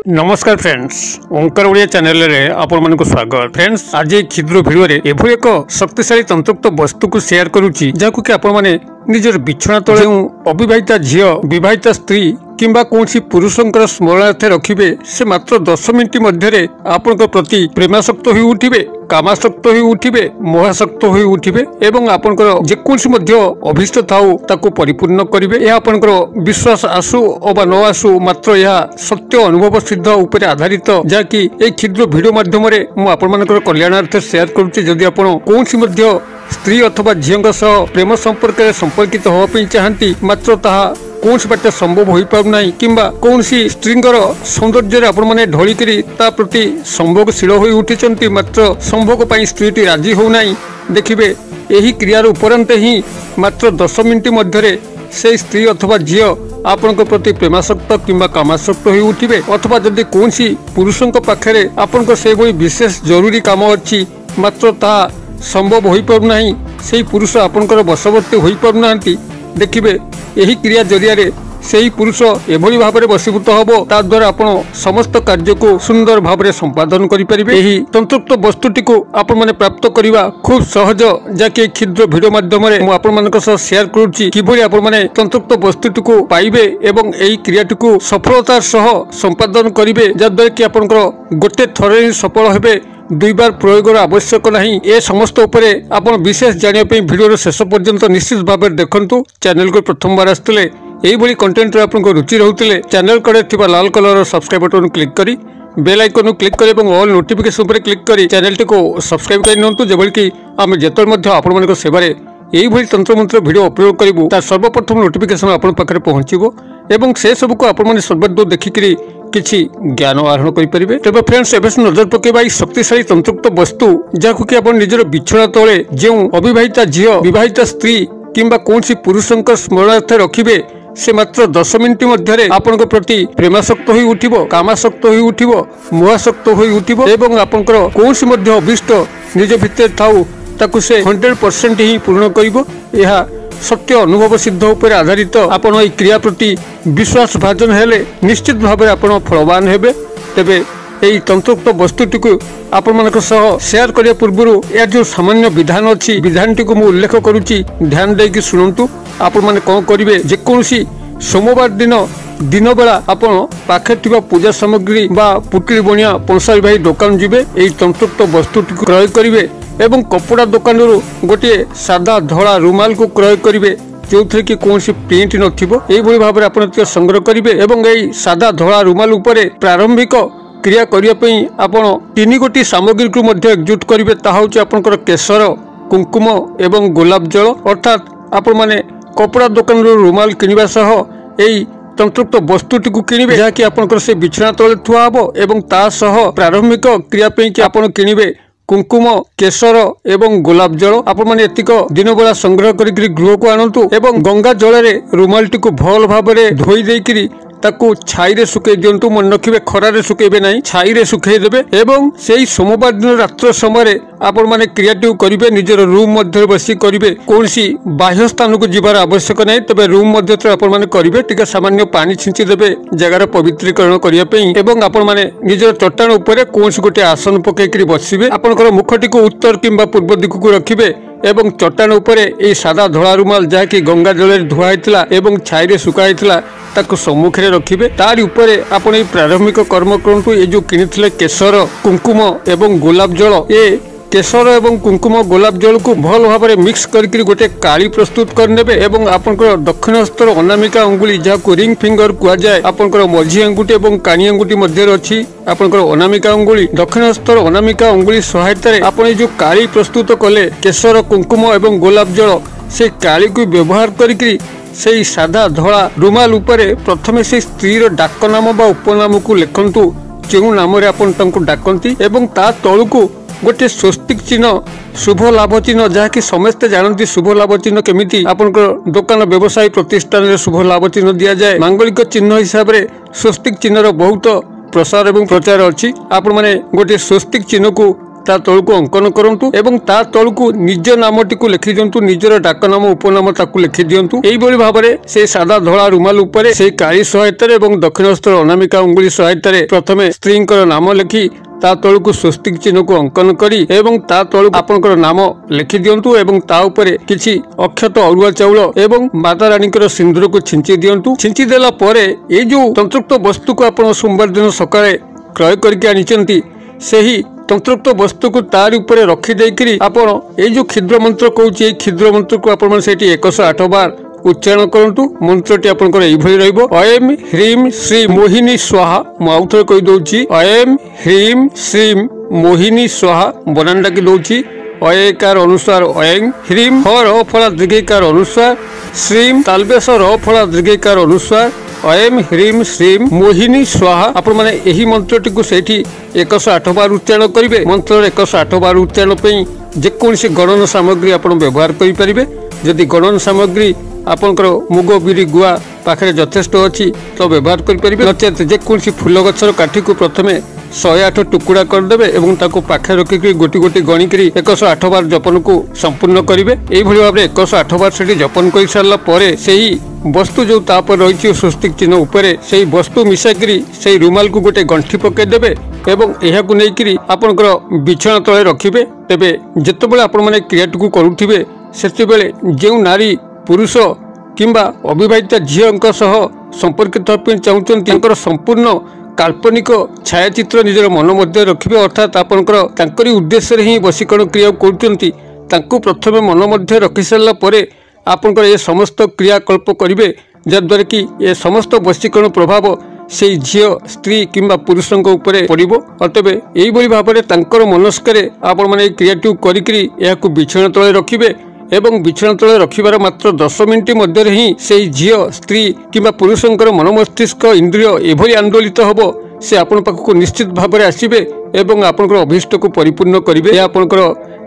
नमस्कार फ्रेंड्स, ओंकार ओडिया चैनल रे आपण मानक स्वागत। फ्रेंड्स, आज एक क्षुद्र वीडियो रे एभली एक शक्तिशाली तंत्रयुक्त वस्तु को शेयर करूची जाकु कि आपण माने निजर बिछना तले अविवाहिता झियो, विवाहिता स्त्री किंबा कोनसी पुरुषंकर स्मरणार्थ रखिबे से मात्र 10 मिनिट मध्य आपनक प्रति प्रेमासक्त होई उठिबे, कामासक्त होई उठिबे, मोहासक्त होई उठिबे एवं आपनकर जेकोसी मध्य अभिष्ट थाउ ताको परिपूर्ण करिवे। यह आपनकर विश्वास आसु अबा न आसु मात्र यह सत्य अनुभव सिद्ध ऊपर आधारित जाकि ए क्षुद्र वीडियो माध्यम रे मु आपण मानकर कल्याणार्थ शेयर करूची। जदि आपण कोनसी मध्य स्त्री अथवा झींग सह प्रेम संपर्क संपर्कित होवा चाहती मात्र ताहा कौन बाटे संभव हो पारना किंबा कौन स्त्रींकर सौंदर्य आपण मैंने ढलिकी ता प्रति संभोगशील हो उठी मात्र संभोग स्त्रीटी राजी होना। देखिए यही क्रियार उपरंत ही मात्र 10 मिनिट मध्य से स्त्री अथवा झील आपण प्रति प्रेमासक्त किंबा कामासक्त हो उठिबे अथवा जदि कौन पुरुषों पाखे आपण से विशेष जरूरी काम अच्छी मात्र ता संभव हो पारना से पुरुष आपणकर बशवर्ती हो पारना। देखिए यही क्रिया जरिया से ही पुरुष एभली भाव में वशीभूत हम ता द्वारा आपण समस्त कार्य को सुंदर भाव में संपादन करें। यही तंत्रयुक्त वस्तुटी को आपण माने प्राप्त करने खूब सहज जाकि क्षुद्र वीडियो माध्यम मुझे शेयर करुच्ची किभली आपण माने तंत्रयुक्त वस्तुटी को पाइबे एवं यही क्रियाटी को सफलतार सह संपादन करेंगे जद्वारा कि आपंकर गोटे थर ही सफल हेबे, दुई बार प्रयोग आवश्यक नहीं। ए समस्त उपरे आपण विशेष जानिया पे वीडियो शेष पर्यंत निश्चित भाव देखंतु। चैनल को प्रथम बार आसते यही भली कंटेंट आपको रुचि रोते चैनल कड़े थिबा लाल कलर सब्सक्राइब बटन क्लिक करी बेल आइकन क्लिक करी और ऑल नोटिफिकेशन पर क्लिक करी चैनल टी को सब्सक्राइब कर नियंतु जेबल कि आम जेतल मध्य आपण मानक सेवारे यही भली तंत्र मंत्र वीडियो अपलोड करिवु तार सर्वप्रथम नोटिफिकेशन आपण पाखरे पहुंचीबो एवं से सब को आपण माने सर्वदूर देखिकरी किछि ज्ञान आहरण करें। तेज फ्रेंड्स एवं नजर पकेबा शक्तिशाली तंत्रयुक्त वस्तु जहाँ कि आपण निजर बिछना तले जो अविवाहिता झील, विवाहिता स्त्री किंबा कौन पुरुषों स्मरणार्थ रखिबे से मात्र 10 मिनिट मध्य आपण प्रति प्रेमासक्त हो उठिबो, कामासक्त हो उठिबो, मोहासक्त हो उठिबो एवं आपनकर कौन मध्य अभिष्ट निज भितर थाउ ताकु से 100% ही पूर्ण करिबो। यह सत्य अनुभव सिद्ध उपर आधारित आपण एई क्रिया प्रति विश्वास भाजन हेले निश्चित भाव आपण फलवान हेबे। तेबे एई तंत्रयुक्त वस्तुटी को आपण मानक सह शेयर करिया पूर्व या जो सामान्य विधान अच्छी विधानटी को मु उल्लेख करुच्ची, ध्यान देकी सुनंतु। आपण माने कौन करिवे जेकोसी सोमवार दिन दिन बेला आपण पाखे थिबा पूजा सामग्री बा पुटली बनिया पंसारी भाई दुकान जिबे एई तंत्रयुक्त वस्तुटी को क्रय करिवे एवं कपड़ा दुकान गोटे सादा धड़ा रुमाल को क्रय करेंगे जो थे कि कौन प्रिंट नई भाव में आप संग्रह करेंगे एवं यही सादा धड़ा रुमाल उपरे प्रारंभिक क्रिया करने आपण 3 गोटी सामग्री को एकजुट करेंगे ताहूँ आपंकर केसर, कुंकुम एवं गोलाप जल अर्थात आपण माने कपड़ा दुकान रुमाल किनिबा सह यही तंत्रयुक्त वस्तुटी को किनिबे जहाँकि आपंकर से बिछना तले थुआ हबो एवं ता सह प्रारंभिक क्रिया कि आपण किनिबे कुंकुम, केसर एवं गोलाप जल आपण माने एतिक दिन बेला संग्रह करी गृह को आणंतु एवं गंगा जल रे रुमालटी को भल भाव में धोई देकरी ताकू छाई रे सुखे दिंतु। मन रखिए खरारे सुखेबे नहीं, छाई रे सुखे देबे एवं सेही सोमवार दिन रात्र समय आपण माने क्रियाटी करेंगे निजर रूम मध्य बसी करेंगे कौन बाह्य स्थान को जीवार आवश्यक नहीं। तबे रूम मध्य आपण माने करेंगे टिके सामान्य पानी छिंची देबे जगार पवित्रीकरण करिया पई एवं आपण माने निजर चट्टान उपरे कौन गोटे आसन पकईकरी बसिबे। आपनकर मुखटी को उत्तर किंबा पूर्व दिख को रखिबे एवं चट्टान उपरे ए सादा धड़ा रुमाल जहाँकि गंगा जल धुआ होता एवं छाई रे सुखा होता ताको सम्मुखें रखिबे। तारी उपरे आपण ए प्रारंभिक कर्म करंतु। ए जो किनिथिले केसर, कुंकुम एवं गोलाप जल ए केसर एवं कुंकुम गोलाप जल को भल भाव में मिक्स करके गोटे काली प्रस्तुत करने एवं आपंकर दक्षिण हस्तर अनामिका अंगुली जहाँ रिंग फिंगर कहुए आपंकर मझी अंगुठी और कानी अंगुठी मध्य अच्छी आपंकर अनामिका अंगुली दक्षिण हस्तर अनामिका अंगुली सहायता आपण जो काली प्रस्तुत कले केसर, कुंकुम एवं गोलाप जल से काली को व्यवहार करी से सादा धड़ा रुमाल उपरे प्रथमे से स्त्री डाक नाम बा उपनाम को लिखंतु जो नाम आपन डाकती एवं ता तलू को गोटे स्वस्तिक चिन्ह शुभ लाभ चिन्ह जहाँकि समस्ते जानती शुभ लाभ चिन्ह केमिति आपनकर दुकान व्यवसाय प्रतिष्ठान में शुभ लाभ चिन्ह दि जाए। मांगलिक चिन्ह हिसाब से स्वस्तिक चिन्हर बहुत प्रसार एवं प्रचार अच्छी। आपण माने गोटे स्वस्तिक चिन्ह को ता तलकू अंकन करंतु एवं ता तलकू निज नामटी को लिखि दियंतु निजर डाक नाम उपनाम ताकू लिखि दियंतु एई भली भाबरे से सादा धळा रुमाल उपरे से काली सहायता एवं दक्षिणस्थ अनामिका अंगुली सहायता प्रथमे स्त्रींकर नाम लिखि ता तलकू स्वस्तिक चिन्ह को अंकन करी एवं ता तलकू आपनकर नाम लिखि दियंतु एवं ता उपरे किछि अक्षत अरुआ चाउल एवं माता रानीकर सिंदूर को छिंची दियंतु छिंची देला परे ए जो तंत्रोक्त वस्तु को आपण सोमवार दिन सकाळे क्रय करके आनिचंती सेही तंत्रोक्त वस्तु को तार ऊपर रखी देकरी आपण ए जो क्षुद्र मंत्र कहूची ए क्षुद्र मंत्र को आपण सेठी 108 बार उच्चारण करंतु मंत्रटी आपनकर एई भली रहइबो अयम ह्रीम श्री मोहिनी स्वाहा मु आउथरे कहि दोउची अयम ह्रीम श्री मोहिनी स्वाहा बनान डाकी दोउची अयकार अनुसार अयं ह्रीम ह फला दीर्घकार अनुसार श्रीम तालबेस र फला दीर्घकार अनुसार अयम ह्रीम श्रीम मोहिनी स्वाहा आपण माने एही मंत्रटी को सेठी 108 बार उच्चारण करिवे मंत्र 108 बार उच्चारण पई जेकोसी गणन सामग्री आपण व्यवहार करि परिबे जदि गणन सामग्री आपनकर मुग बिरी गुआ पाखरे यथेष्ट अच्छी तो व्यवहार करें नचेत जेकोसी फूल गछर काठी को प्रथमे 108 टुकुड़ा करदे एवं ताको पाखे रखिक गोटी गोटी गणिक 108 बार जपन को संपूर्ण करेंगे यही भाव में 108 बार से जपन कर सारा पर वस्तु जो तापर रही स्वस्तिक चिन्ह उपरे से वस्तु मिसाकरी से रुमाल को गोटे गंठी पकईदेवे एवं यह नहीं आपंकर बिछना तले रखिए तेरे जितेबाला आपण मैंने क्रियाटी को करुवे से जो नारी पुरुष किंबा अविवाहिता झील सह संपर्कित चाहते संपूर्ण काल्पनिक छायाचित्र निजर मन मध्य रखिए अर्थात आपंकर उद्देश्य ही वशीकरण क्रिया कर प्रथम मन मध्य रखि सारा पर आपंकर ये समस्त क्रियाकल्प करेंगे जद्वारा कि ये समस्त वशीकरण प्रभाव से झील स्त्री किंबा पुरुषों उपरे पड़ो अतएव यही भाव में मनस्कर आपण मैंने क्रियाटी कर बिछना तले रखिए एवं बिछना तले रखिबार मात्र 10 मिनिट मध्य ही से झील स्त्री किंबा पुरुषंकर मन मस्तिष्क इंद्रिय एभली आंदोलित होबो से आपण पाखक निश्चित भाव में आसबे एवं आपनकर अभीष्ट को परिपूर्ण करेंगे आपनकर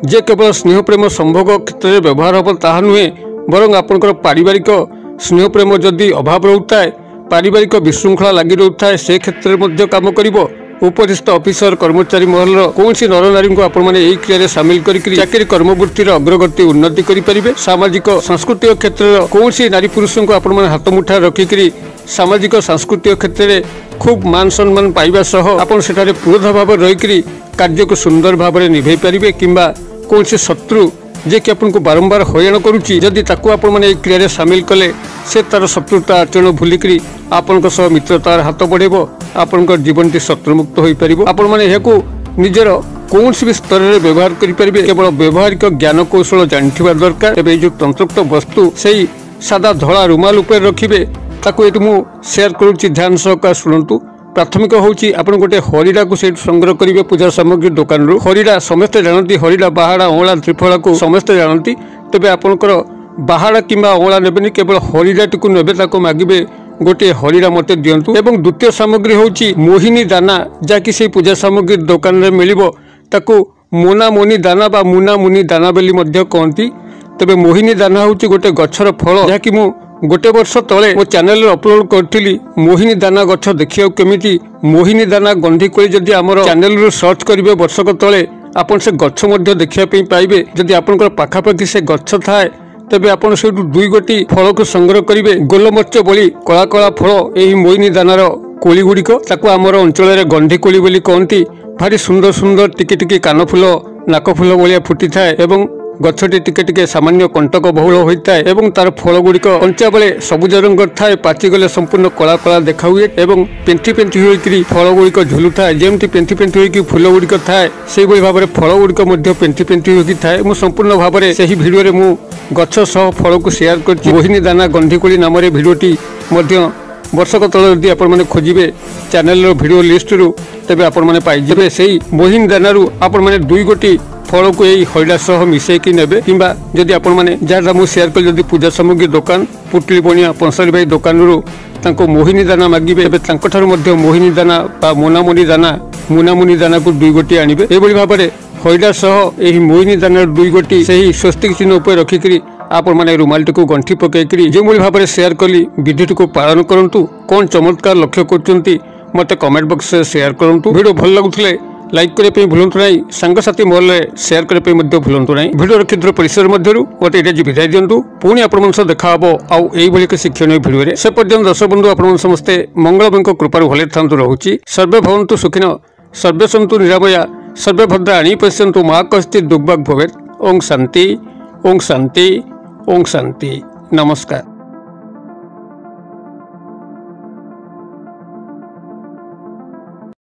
जे केवल स्नेह प्रेम संभोग क्षेत्र में व्यवहार हम ताहा नुहे बरं आपनकर पारिवारिक स्नेह प्रेम जदि अभाव रोता है पारिवारिक विशृंखला लगी रोता है से क्षेत्र में काम करिबो उपरिस्थ ऑफिसर कर्मचारी महल कौन नर नारी को आपण मैंने यही क्रिया सामिल करी चाकरी कर्मवृत्तिर अग्रगति उन्नति करें सामाजिक सांस्कृतिक क्षेत्र कौन नारी पुरुष को आपण मैंने हाथ मुठा रखिक सामाजिक सांस्कृतिक क्षेत्र में खूब मान सम्मान पाइबा सह आपण सेठारे पुरोधा भाव रही कार्य को सुंदर भाव में निभे पारे किंबा कौन शत्रु जे कि आपन को बारंबार हईराण करुच्ची जदि ताकू आपण मैंने एक क्रिया सामिल कले से तार शत्रुता आचरण भूलिकी आपण मित्रतार हाथ बढ़ेब आपण जीवन टी शत्रुमुक्त हो पार आपण मैंने यह निजर कौन भी स्तर में व्यवहार करेंगे केवल व्यवहारिक ज्ञान कौशल जानवा दरकार एवं जो तंत्रोक्त वस्तु से सादा धड़ा रुमाल उपर रखिए ताकू ये मुझे शेयर करुच्ची ध्यान सहकार शुणु प्राथमिक हूँ आप गोटे हरिड़ा को संग्रह करेंगे पूजा सामग्री दुकान रू हरिड़ा समस्ते जानती हरिड़ा बाहाड़ा अँला त्रिफला को समस्ते जानती तेज आपंकर बाहाड़ा किंबा अँला ने केवल हरिड़ाटी को ने मागे गोटे हरिड़ा मत दिंतु एवं द्वितीय सामग्री हूँ मोहिनी दाना जहाँकि से पूजा सामग्री दुकान में मिल मोना मोनी दाना बा मुना मुनी दाना बोली कहती तेज मोहिनी दाना हूँ गोटे गछर फल जहाँकि मु गोटे वर्ष तले मो चैनल अपलोड करी मोहिनी दाना गछ देखिए केमिति मोहिनी दाना गंधी कोई जदि आमर चैनल रू सर्च करेंगे वर्षक तले आपन से गछ देखा पाइबे जदि आपनकर पाखापाखि से गछ थाए तेबे आपन से दुई गोटी फल को संग्रह करेंगे गोलमर्च बोली कला कला फल यही मोहिनी दानार कोली गुड़िक ताकू आमर अंचल गंधी कोली बोली कहती भारी सुंदर सुंदर टिके टिके कान फुल नाक फुल भाया फुटी थाए एवं गछटी टिके टिके सामान्य कंटक बहुल होता है एवं तार फल गुड़िक कंचा बेले सबुज रंग थाए पाचिगले संपूर्ण कला कला देखा हुए एवं पेंठी पेंठी होकर फल गुड़िक झुलू थाए जमती पेंठी पेंठी होकर फूल गुड़िक थाए से भाव में फल गुड़िक पेंठी पेंठी होकर थाए मु संपूर्ण भाव में से भिडियो मु गछ सह फल को शेयर कर मोहिनी दाना गंधीकोली नाम भिडियोटी वर्षक तले यदि आपण मैंने खोजे चैनल भिडियो लिस्ट रू तेज आपण मैंने पाइबे से मोहिनी दाना आपण मैंने दुई गोटी फल को यही हरिड़ा सह मिसेकी नेबे किंबा जदि आपण माने जहाँ मुझे शेयर कर जदि पूजा सामग्री दुकान पुटली बनिया पंसारी भाई दुकान रू तांको मोहिनी दाना मागिबे एबे तांको ठारू मध्य मोहिनी दाना बा मोनामुनी दाना मुनामुनी दाना को दुई गोटी आनिबे एबोली भाबरे हरिड़ा सह यही मोहिनी दाना दुई गोटी सही स्वस्तिक चिन्ह उपर रखिकरी आपण माने रुमालटी को गंठी पकईकरी जो भाव में शेयर कली विधिटी को पालन करंतु कौन चमत्कार लक्ष्य करचंती मते कमेंट बॉक्स से शेयर करंतु वीडियो भल लगुथले लाइक करने भूलु ना सांगसाथी महल में सेयार करने भूलु ना भिडियो क्षुद्र परिसर मध्य मत ये विदाय दिंतु पुणी आपण देखा आउ एक शिक्षणीय भिडियो से पर्यटन दर्शक बंधु आपण समस्ते मंगलमय कृपार भले था रोचे सर्वे भवन्तु सुखिन सर्वे सन्तु निरामया सर्वे भद्राणि पश्यन्तु मा कश्चित् दुर्भाग् भवेत्। ओं शांति ओं शांति ओं शांति। नमस्कार।